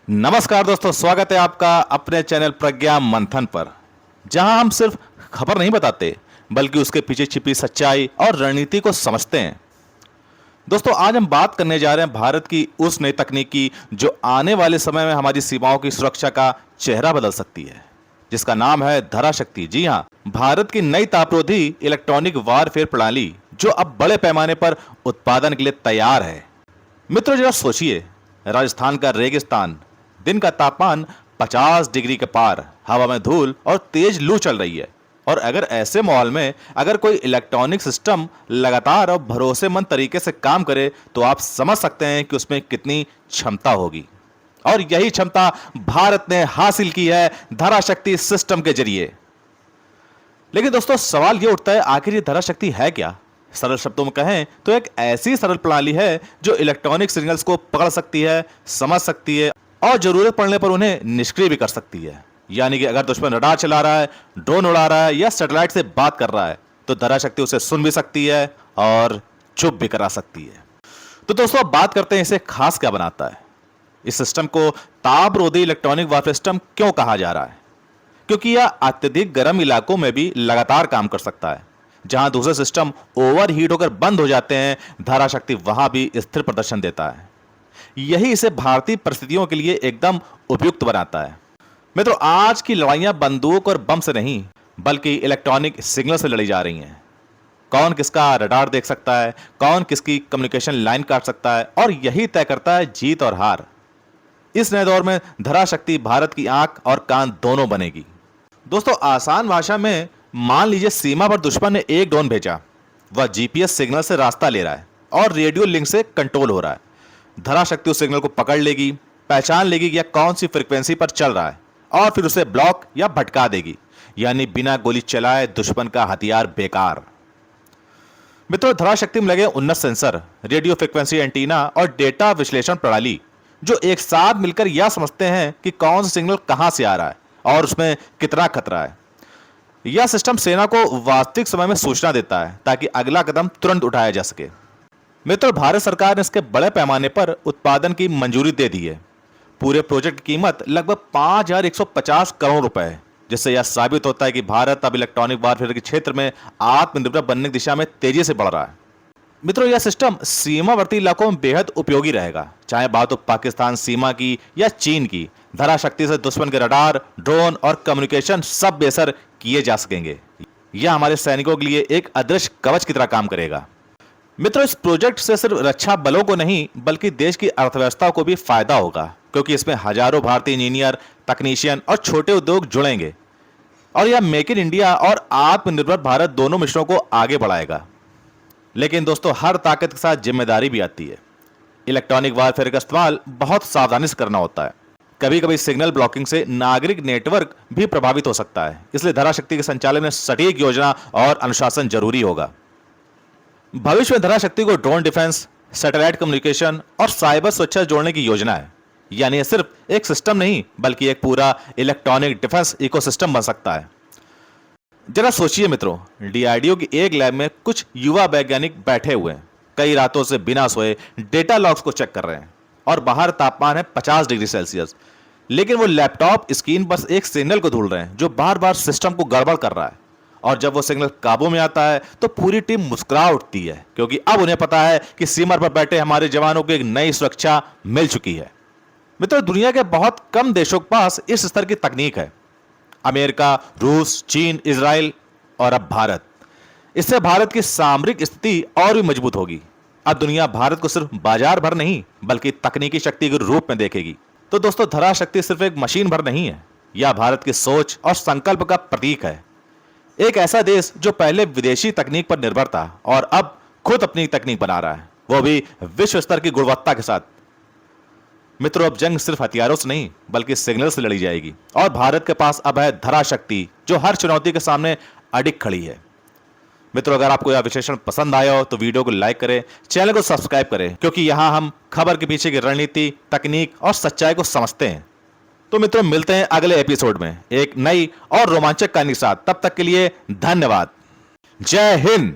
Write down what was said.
नमस्कार दोस्तों, स्वागत है आपका अपने चैनल प्रज्ञा मंथन पर, जहां हम सिर्फ खबर नहीं बताते बल्कि उसके पीछे छिपी सच्चाई और रणनीति को समझते हैं। दोस्तों, आज हम बात करने जा रहे हैं भारत की उस नई तकनीक की जो आने वाले समय में हमारी सीमाओं की सुरक्षा का चेहरा बदल सकती है, जिसका नाम है धरा शक्ति। जी हाँ, भारत की नई तापरोधी इलेक्ट्रॉनिक वारफेयर प्रणाली जो अब बड़े पैमाने पर उत्पादन के लिए तैयार है। मित्रों, जरा सोचिए, राजस्थान का रेगिस्तान, दिन का तापमान 50 डिग्री के पार, हवा में धूल और तेज लू चल रही है। और अगर ऐसे माहौल में अगर कोई इलेक्ट्रॉनिक सिस्टम लगातार और भरोसेमंद तरीके से काम करे तो आप समझ सकते हैं कि उसमें कितनी क्षमता होगी। और यही क्षमता भारत ने हासिल की है धरा शक्ति सिस्टम के जरिए। लेकिन दोस्तों, सवाल यह उठता है, आखिर ये धरा शक्ति है क्या? सरल शब्दों में कहें तो एक ऐसी सरल प्रणाली है जो इलेक्ट्रॉनिक सिग्नल्स को पकड़ सकती है, समझ सकती है और जरूरत पड़ने पर उन्हें निष्क्रिय भी कर सकती है। यानी कि अगर दुश्मन रडार चला रहा है, ड्रोन उड़ा रहा है या सैटेलाइट से बात कर रहा है तो धरा शक्ति उसे सुन भी सकती है और चुप भी करा सकती है। तो दोस्तों, अब बात करते हैं इसे खास क्या बनाता है। इस सिस्टम को तापरोधी इलेक्ट्रॉनिक वारफेयर सिस्टम क्यों कहा जा रहा है? क्योंकि यह अत्यधिक गर्म इलाकों में भी लगातार काम कर सकता है। जहां दूसरे सिस्टम ओवरहीट होकर बंद हो जाते हैं, धरा शक्ति वहां भी स्थिर प्रदर्शन देता है। यही इसे भारतीय परिस्थितियों के लिए एकदम उपयुक्त बनाता है। मित्रों, आज की लड़ाइयां बंदूक और बम से नहीं बल्कि इलेक्ट्रॉनिक सिग्नल से लड़ी जा रही हैं। कौन किसका रडार देख सकता है, कौन किसकी कम्युनिकेशन लाइन काट सकता है, और यही तय करता है जीत और हार। इस नए दौर में धरा शक्ति भारत की आंख और कान दोनों बनेगी। दोस्तों, आसान भाषा में मान लीजिए सीमा पर दुश्मन ने एक ड्रोन भेजा, वह जीपीएस सिग्नल से रास्ता ले रहा है और रेडियो लिंक से कंट्रोल हो रहा है। धरा शक्ति उस सिग्नल को पकड़ लेगी, पहचान लेगी कि यह कौन सी फ्रीक्वेंसी पर चल रहा है और फिर उसे ब्लॉक या भटका देगी। यानी बिना गोली चलाए दुश्मन का हथियार बेकार। मित्रों, धरा शक्ति में लगे उन्नत सेंसर, रेडियो फ्रीक्वेंसी एंटीना और डेटा विश्लेषण प्रणाली जो एक साथ मिलकर यह समझते हैं कि कौन सा सिग्नल कहां से आ रहा है और उसमें कितना खतरा है। यह सिस्टम सेना को वास्तविक समय में सूचना देता है ताकि अगला कदम तुरंत उठाया जा सके। मित्रों, भारत सरकार ने इसके बड़े पैमाने पर उत्पादन की मंजूरी दे दी है। पूरे प्रोजेक्ट की कीमत लगभग 5150 करोड़ रुपए है, जिससे यह साबित होता है कि भारत अब इलेक्ट्रॉनिक वारफेयर के क्षेत्र में आत्मनिर्भर बनने की दिशा में तेजी से बढ़ रहा है। मित्रों, यह सिस्टम सीमावर्ती इलाकों में बेहद उपयोगी रहेगा, चाहे बात हो पाकिस्तान सीमा की या चीन की। धरा शक्ति से दुश्मन के रडार, ड्रोन और कम्युनिकेशन सब बेअसर किए जा सकेंगे। यह हमारे सैनिकों के लिए एक अदृश्य कवच की तरह काम करेगा। मित्रों, इस प्रोजेक्ट से सिर्फ रक्षा बलों को नहीं बल्कि देश की अर्थव्यवस्था को भी फायदा होगा, क्योंकि इसमें हजारों भारतीय इंजीनियर, तकनीशियन और छोटे उद्योग जुड़ेंगे और यह मेक इन इंडिया और आत्मनिर्भर भारत दोनों मिशनों को आगे बढ़ाएगा। लेकिन दोस्तों, हर ताकत के साथ जिम्मेदारी भी आती है। इलेक्ट्रॉनिक वारफेयर का इस्तेमाल बहुत सावधानी से करना होता है। कभी कभी सिग्नल ब्लॉकिंग से नागरिक नेटवर्क भी प्रभावित हो सकता है, इसलिए धरा शक्ति के संचालन में सटीक योजना और अनुशासन जरूरी होगा। भविष्य में धरा शक्ति को ड्रोन डिफेंस, सैटेलाइट कम्युनिकेशन और साइबर सुरक्षा जोड़ने की योजना है। यानी यह सिर्फ एक सिस्टम नहीं बल्कि एक पूरा इलेक्ट्रॉनिक डिफेंस इकोसिस्टम बन सकता है। जरा सोचिए मित्रों, डीआरडीओ की एक लैब में कुछ युवा वैज्ञानिक बैठे हुए हैं, कई रातों से बिना सोए डेटा लॉग्स को चेक कर रहे हैं और बाहर तापमान है 50 डिग्री सेल्सियस, लेकिन वो लैपटॉप स्क्रीन पर एक सिग्नल को ढूंढ रहे हैं जो बार बार सिस्टम को गड़बड़ कर रहा है। और जब वो सिग्नल काबू में आता है तो पूरी टीम मुस्कुरा उठती है, क्योंकि अब उन्हें पता है कि सीमा पर बैठे हमारे जवानों को एक नई सुरक्षा मिल चुकी है। मित्रों, दुनिया के बहुत कम देशों के पास इस स्तर की तकनीक है। अमेरिका, रूस, चीन, इजराइल और अब भारत। इससे भारत की सामरिक स्थिति और भी मजबूत होगी। अब दुनिया भारत को सिर्फ बाजार भर नहीं बल्कि तकनीकी शक्ति के रूप में देखेगी। तो दोस्तों, धरा शक्ति सिर्फ एक मशीन भर नहीं है, यह भारत की सोच और संकल्प का प्रतीक है। एक ऐसा देश जो पहले विदेशी तकनीक पर निर्भर था और अब खुद अपनी तकनीक बना रहा है, वो भी विश्व स्तर की गुणवत्ता के साथ। मित्रों, अब जंग सिर्फ हथियारों से नहीं बल्कि सिग्नल से लड़ी जाएगी और भारत के पास अब है धरा शक्ति जो हर चुनौती के सामने अडिग खड़ी है। मित्रों, अगर आपको यह विश्लेषण पसंद आया हो तो वीडियो को लाइक करें, चैनल को सब्सक्राइब करें, क्योंकि यहां हम खबर के पीछे की रणनीति, तकनीक और सच्चाई को समझते हैं। तो मित्रों, मिलते हैं अगले एपिसोड में एक नई और रोमांचक कहानी के साथ। तब तक के लिए धन्यवाद। जय हिंद।